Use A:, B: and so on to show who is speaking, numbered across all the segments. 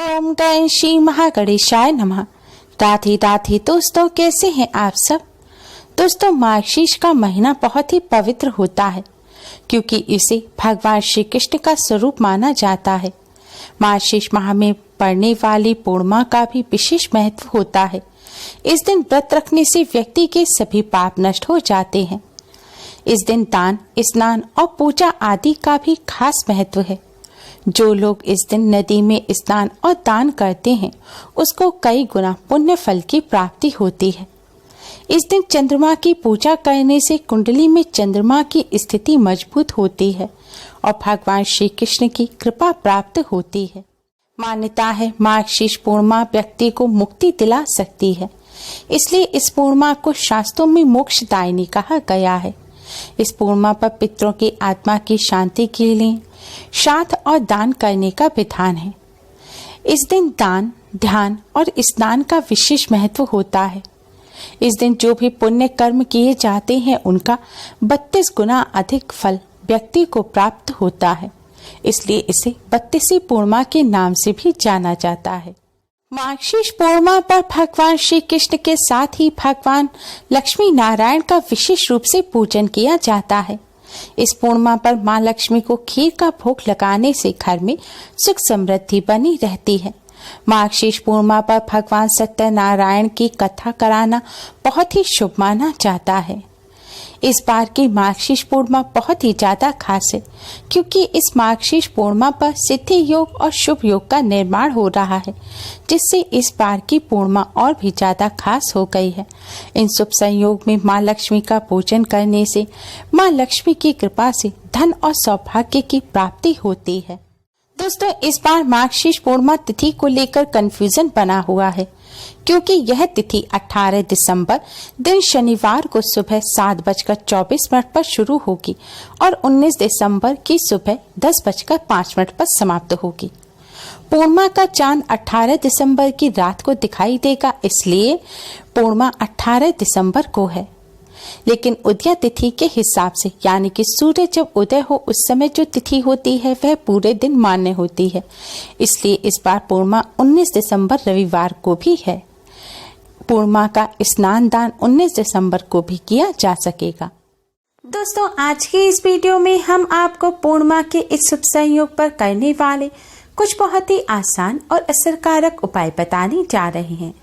A: ओम गण श्री महागणेशाय नमः। राधे राधे दोस्तों, कैसे हैं आप सब। दोस्तों, मार्गशीर्ष का महीना बहुत ही पवित्र होता है क्योंकि इसे भगवान श्री कृष्ण का स्वरूप माना जाता है। मार्गशीर्ष माह में पड़ने वाली पूर्णिमा का भी विशेष महत्व होता है। इस दिन व्रत रखने से व्यक्ति के सभी पाप नष्ट हो जाते हैं। इस दिन दान, स्नान और पूजा आदि का भी खास महत्व है। जो लोग इस दिन नदी में स्नान और दान करते हैं उसको कई गुना पुण्य फल की प्राप्ति होती है। इस दिन चंद्रमा की पूजा करने से कुंडली में चंद्रमा की स्थिति मजबूत होती है और भगवान श्री कृष्ण की कृपा प्राप्त होती है। मान्यता है मार्गशीर्ष पूर्णिमा व्यक्ति को मुक्ति दिला सकती है, इसलिए इस पूर्णिमा को शास्त्रों में मोक्षदायिनी कहा गया है। इस पूर्णिमा पर पितरों की आत्मा की शांति के लिए श्राद्ध और दान करने का विधान है। इस दिन दान, ध्यान और स्नान का विशेष महत्व होता है। इस दिन जो भी पुण्य कर्म किए जाते हैं उनका 32 गुना अधिक फल व्यक्ति को प्राप्त होता है, इसलिए इसे 32वीं पूर्णिमा के नाम से भी जाना जाता है। मार्गशीर्ष पूर्णिमा पर भगवान श्री कृष्ण के साथ ही भगवान लक्ष्मी नारायण का विशेष रूप से पूजन किया जाता है। इस पूर्णिमा पर मां लक्ष्मी को खीर का भोग लगाने से घर में सुख समृद्धि बनी रहती है। मार्गशीर्ष पूर्णिमा पर भगवान सत्यनारायण की कथा कराना बहुत ही शुभ माना जाता है। इस बार की मार्गशीर्ष पूर्णिमा बहुत ही ज्यादा खास है क्योंकि इस मार्गशीर्ष पूर्णिमा पर सिद्धि योग और शुभ योग का निर्माण हो रहा है, जिससे इस बार की पूर्णिमा और भी ज्यादा खास हो गई है। इन शुभ संयोग में मां लक्ष्मी का पूजन करने से मां लक्ष्मी की कृपा से धन और सौभाग्य की प्राप्ति होती है। दोस्तों, इस बार मार्गशीर्ष पूर्णिमा तिथि को लेकर कंफ्यूजन बना हुआ है क्योंकि यह तिथि 18 दिसंबर दिन शनिवार को सुबह 7:24 पर शुरू होगी और 19 दिसंबर की सुबह 10:05 पर समाप्त होगी। पूर्णिमा का चांद 18 दिसंबर की रात को दिखाई देगा, इसलिए पूर्णिमा 18 दिसंबर को है। लेकिन उदय तिथि के हिसाब से यानी कि सूर्य जब उदय हो उस समय जो तिथि होती है वह पूरे दिन मान्य होती है, इसलिए इस बार पूर्णिमा 19 दिसंबर रविवार को भी है। पूर्णिमा का स्नान दान 19 दिसंबर को भी किया जा सकेगा। दोस्तों, आज की इस वीडियो में हम आपको पूर्णिमा के इस शुभ संयोग पर करने वाले कुछ बहुत ही आसान और असरकारक उपाय बताने जा रहे हैं।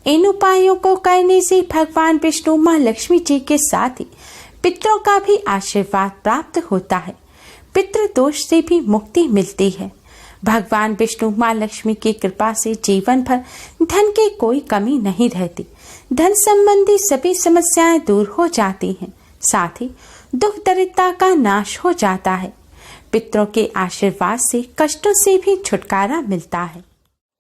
A: इन उपायों को करने से भगवान विष्णु मां लक्ष्मी जी के साथ ही पितरों का भी आशीर्वाद प्राप्त होता है। पितृ दोष से भी मुक्ति मिलती है। भगवान विष्णु मां लक्ष्मी की कृपा से जीवन भर धन की कोई कमी नहीं रहती। धन संबंधी सभी समस्याएं दूर हो जाती हैं, साथ ही दुख दरिद्रता का नाश हो जाता है। पितरों के आशीर्वाद से कष्टों से भी छुटकारा मिलता है।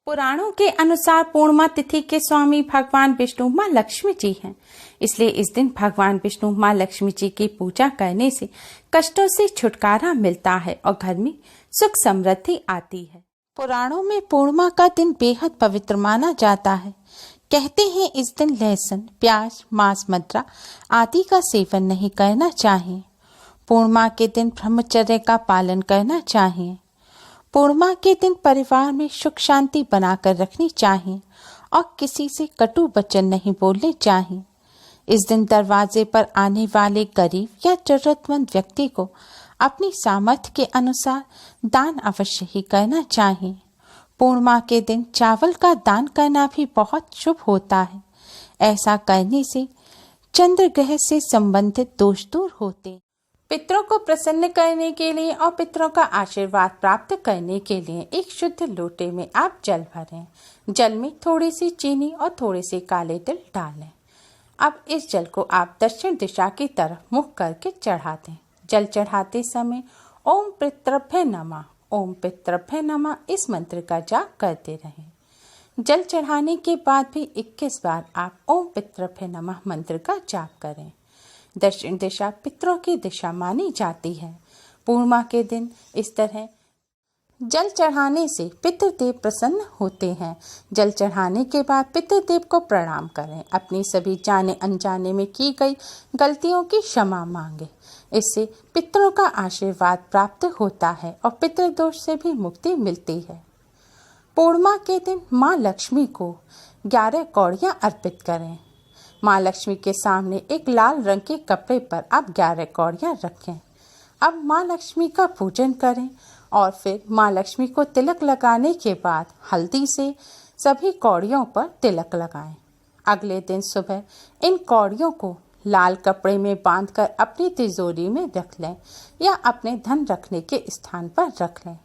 A: पुराणों के अनुसार पूर्णिमा तिथि के स्वामी भगवान विष्णु मां लक्ष्मी जी हैं, इसलिए इस दिन भगवान विष्णु मां लक्ष्मी जी की पूजा करने से कष्टों से छुटकारा मिलता है और घर में सुख समृद्धि आती है। पुराणों में पूर्णिमा का दिन बेहद पवित्र माना जाता है। कहते हैं इस दिन लहसुन, प्याज, मांस, मदिरा आदि का सेवन नहीं करना चाहिए। पूर्णिमा के दिन ब्रह्मचर्य का पालन करना चाहिए। पूर्णिमा के दिन परिवार में सुख शांति बनाकर रखनी चाहिए और किसी से कटु वचन नहीं बोलने चाहिए। इस दिन दरवाजे पर आने वाले गरीब या जरूरतमंद व्यक्ति को अपनी सामर्थ्य के अनुसार दान अवश्य ही करना चाहिए। पूर्णिमा के दिन चावल का दान करना भी बहुत शुभ होता है। ऐसा करने से चंद्र ग्रह से संबंधित दोष दूर होते। पितरों को प्रसन्न करने के लिए और पितरों का आशीर्वाद प्राप्त करने के लिए एक शुद्ध लोटे में आप जल भरें। जल में थोड़ी सी चीनी और थोड़े से काले तिल डालें। अब इस जल को आप दक्षिण दिशा की तरफ मुख करके चढ़ा दें। जल चढ़ाते समय ओम पितृभ्य नमः, ओम पितृभ्य नमः इस मंत्र का जाप करते रहें। जल चढ़ाने के बाद भी 21 बार आप ओम पितृभ्य नमः मंत्र का जाप करें। दक्षिण दिशा पितरों की दिशा मानी जाती है। पूर्णिमा के दिन इस तरह जल चढ़ाने से पितृदेव प्रसन्न होते हैं। जल चढ़ाने के बाद पितृदेव को प्रणाम करें। अपनी सभी जाने अनजाने में की गई गलतियों की क्षमा मांगे। इससे पितरों का आशीर्वाद प्राप्त होता है और पितृदोष से भी मुक्ति मिलती है। पूर्णिमा के दिन माँ लक्ष्मी को 11 कौड़ियाँ अर्पित करें। माँ लक्ष्मी के सामने एक लाल रंग के कपड़े पर आप 11 कौड़ियाँ रखें। अब माँ लक्ष्मी का पूजन करें और फिर माँ लक्ष्मी को तिलक लगाने के बाद हल्दी से सभी कौड़ियों पर तिलक लगाएं। अगले दिन सुबह इन कौड़ियों को लाल कपड़े में बांधकर अपनी तिजोरी में रख लें या अपने धन रखने के स्थान पर रख लें।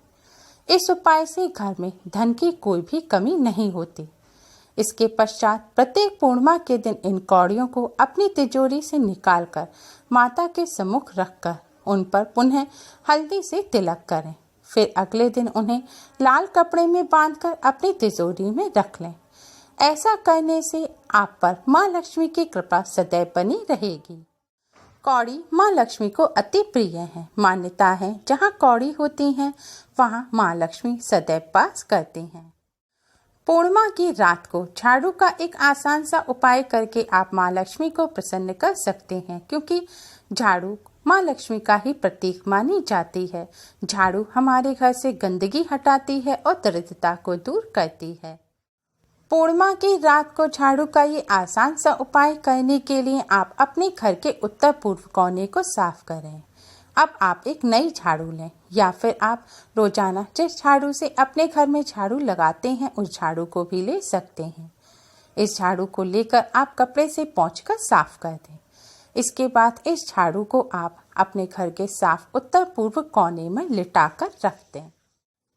A: इस उपाय से घर में धन की कोई भी कमी नहीं होती। इसके पश्चात प्रत्येक पूर्णिमा के दिन इन कौड़ियों को अपनी तिजोरी से निकालकर माता के सम्मुख रखकर उन पर पुनः हल्दी से तिलक करें। फिर अगले दिन उन्हें लाल कपड़े में बांधकर अपनी तिजोरी में रख लें। ऐसा करने से आप पर माँ लक्ष्मी की कृपा सदैव बनी रहेगी। कौड़ी माँ लक्ष्मी को अति प्रिय है। मान्यता है जहाँ कौड़ी होती हैं वहाँ माँ लक्ष्मी सदैव वास करती हैं। पूर्णिमा की रात को झाड़ू का एक आसान सा उपाय करके आप माँ लक्ष्मी को प्रसन्न कर सकते हैं, क्योंकि झाड़ू माँ लक्ष्मी का ही प्रतीक मानी जाती है। झाड़ू हमारे घर से गंदगी हटाती है और दरिद्रता को दूर करती है। पूर्णिमा की रात को झाड़ू का ये आसान सा उपाय करने के लिए आप अपने घर के उत्तर पूर्व कोने को साफ करें। अब आप एक नई झाड़ू लें या फिर आप रोजाना जिस झाड़ू से अपने घर में झाड़ू लगाते हैं उस झाड़ू को भी ले सकते हैं। इस झाड़ू को लेकर आप कपड़े से पोंछकर साफ कर दें। इसके बाद इस झाड़ू को आप अपने घर के साफ उत्तर पूर्व कोने में लिटाकर रख दें।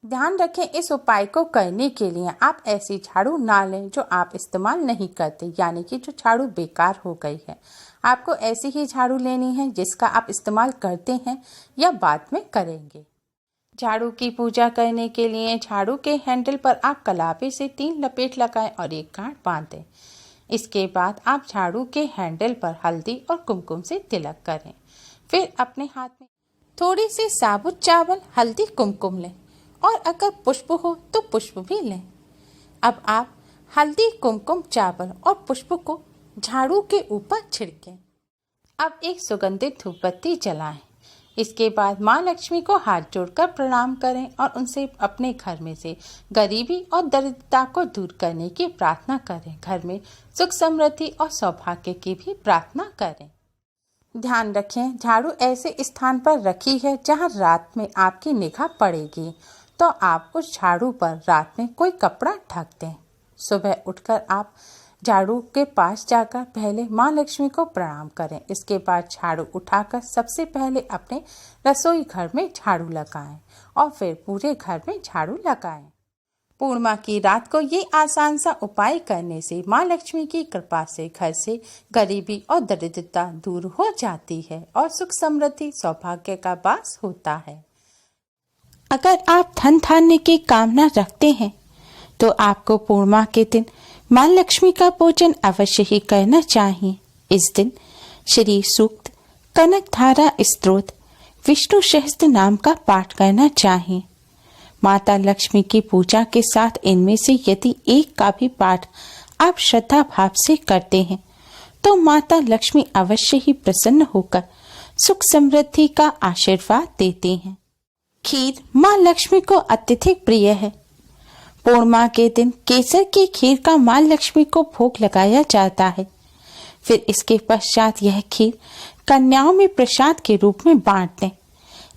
A: ध्यान रखें, इस उपाय को करने के लिए आप ऐसी झाड़ू ना लें जो आप इस्तेमाल नहीं करते, यानी कि जो झाड़ू बेकार हो गई है। आपको ऐसी ही झाड़ू लेनी है जिसका आप इस्तेमाल करते हैं या बाद में करेंगे। झाड़ू की पूजा करने के लिए झाड़ू के हैंडल पर आप कलापे से 3 लपेट लगाएं और एक गांठ बांध दें। इसके बाद आप झाड़ू के हैंडल पर हल्दी और कुमकुम से तिलक करें। फिर अपने हाथ में थोड़ी सी साबुत चावल, हल्दी, कुमकुम लें और अगर पुष्प हो तो पुष्प भी लें। अब आप हल्दी, कुमकुम, चावल और पुष्प को झाड़ू के ऊपर छिड़कें। अब एक सुगंधित धूपबत्ती जलाएं। इसके बाद माँ लक्ष्मी को हाथ जोड़कर प्रणाम करें और उनसे अपने घर में से गरीबी और दरिद्रता को दूर करने की प्रार्थना करें। घर में सुख, समृद्धि और सौभाग्य की भी प्रार्थना करें। ध्यान रखें, झाड़ू ऐसे स्थान पर रखी है जहाँ रात में आपकी निगाह पड़ेगी, तो आप उस झाड़ू पर रात में कोई कपड़ा ढक दें। सुबह उठकर आप झाड़ू के पास जाकर पहले माँ लक्ष्मी को प्रणाम करें। इसके बाद झाड़ू उठाकर सबसे पहले अपने रसोई घर में झाड़ू लगाएं और फिर पूरे घर में झाड़ू लगाएं। पूर्णिमा की रात को ये आसान सा उपाय करने से माँ लक्ष्मी की कृपा से घर से गरीबी और दरिद्रता दूर हो जाती है और सुख, समृद्धि, सौभाग्य का वास होता है। अगर आप धन धान्य की कामना रखते हैं तो आपको पूर्णिमा के दिन माँ लक्ष्मी का पूजन अवश्य ही करना चाहिए। इस दिन श्री सूक्त, कनक धारा स्तोत्र, विष्णु सहस्त्र नाम का पाठ करना चाहिए। माता लक्ष्मी की पूजा के साथ इनमें से यदि एक का भी पाठ आप श्रद्धा भाव से करते हैं तो माता लक्ष्मी अवश्य ही प्रसन्न होकर सुख, समृद्धि का आशीर्वाद देती हैं। खीर माँ लक्ष्मी को अत्यधिक प्रिय है। पूर्णिमा के दिन केसर की खीर का माँ लक्ष्मी को भोग लगाया जाता है। फिर इसके पश्चात यह खीर कन्याओं में प्रसाद के रूप में बांट दें।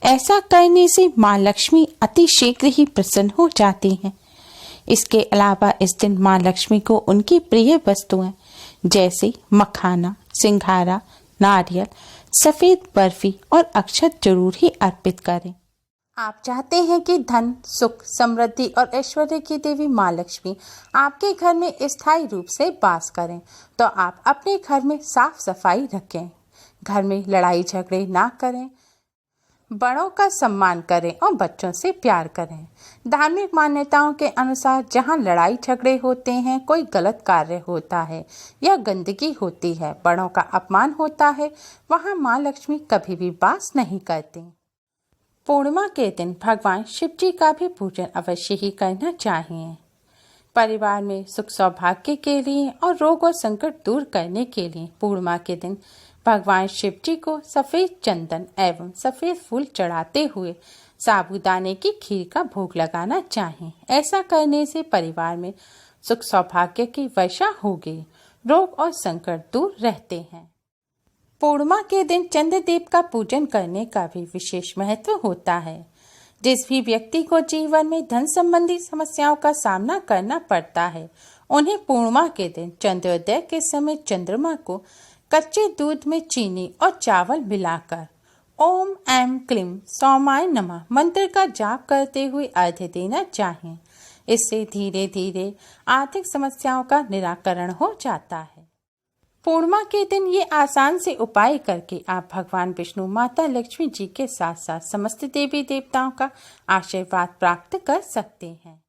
A: ऐसा करने से माँ लक्ष्मी अति शीघ्र ही प्रसन्न हो जाती हैं। इसके अलावा इस दिन माँ लक्ष्मी को उनकी प्रिय वस्तुएं जैसे मखाना, सिंघारा, नारियल, सफेद बर्फी और अक्षत जरूर ही अर्पित करें। आप चाहते हैं कि धन, सुख, समृद्धि और ऐश्वर्य की देवी माँ लक्ष्मी आपके घर में स्थायी रूप से वास करें, तो आप अपने घर में साफ सफाई रखें। घर में लड़ाई झगड़े ना करें, बड़ों का सम्मान करें और बच्चों से प्यार करें। धार्मिक मान्यताओं के अनुसार जहाँ लड़ाई झगड़े होते हैं, कोई गलत कार्य होता है या गंदगी होती है, बड़ों का अपमान होता है, वहाँ माँ लक्ष्मी कभी भी वास नहीं करती। पूर्णिमा के दिन भगवान शिव जी का भी पूजन अवश्य ही करना चाहिए। परिवार में सुख, सौभाग्य के लिए और रोग और संकट दूर करने के लिए पूर्णिमा के दिन भगवान शिव जी को सफेद चंदन एवं सफेद फूल चढ़ाते हुए साबूदाने की खीर का भोग लगाना चाहें। ऐसा करने से परिवार में सुख सौभाग्य की वर्षा होगी, रोग और संकट दूर रहते हैं। पूर्णिमा के दिन चंद्रदेव का पूजन करने का भी विशेष महत्व होता है। जिस भी व्यक्ति को जीवन में धन संबंधी समस्याओं का सामना करना पड़ता है, उन्हें पूर्णिमा के दिन चंद्रोदय के समय चंद्रमा को कच्चे दूध में चीनी और चावल मिलाकर ओम ऐं क्लीं सौमाय नमः मंत्र का जाप करते हुए अर्घ्य देना चाहिए। इससे धीरे धीरे आर्थिक समस्याओं का निराकरण हो जाता है। पूर्णिमा के दिन ये आसान से उपाय करके आप भगवान विष्णु, माता लक्ष्मी जी के साथ साथ समस्त देवी देवताओं का आशीर्वाद प्राप्त कर सकते हैं।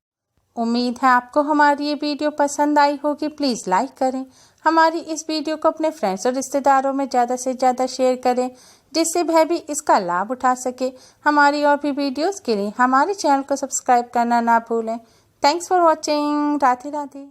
A: उम्मीद है आपको हमारी ये वीडियो पसंद आई होगी। प्लीज़ लाइक करें। हमारी इस वीडियो को अपने फ्रेंड्स और रिश्तेदारों में ज़्यादा से ज़्यादा शेयर करें, जिससे वह भी इसका लाभ उठा सके। हमारी और भी वीडियोस के लिए हमारे चैनल को सब्सक्राइब करना ना भूलें। Thanks for watching. Radhe Radhe.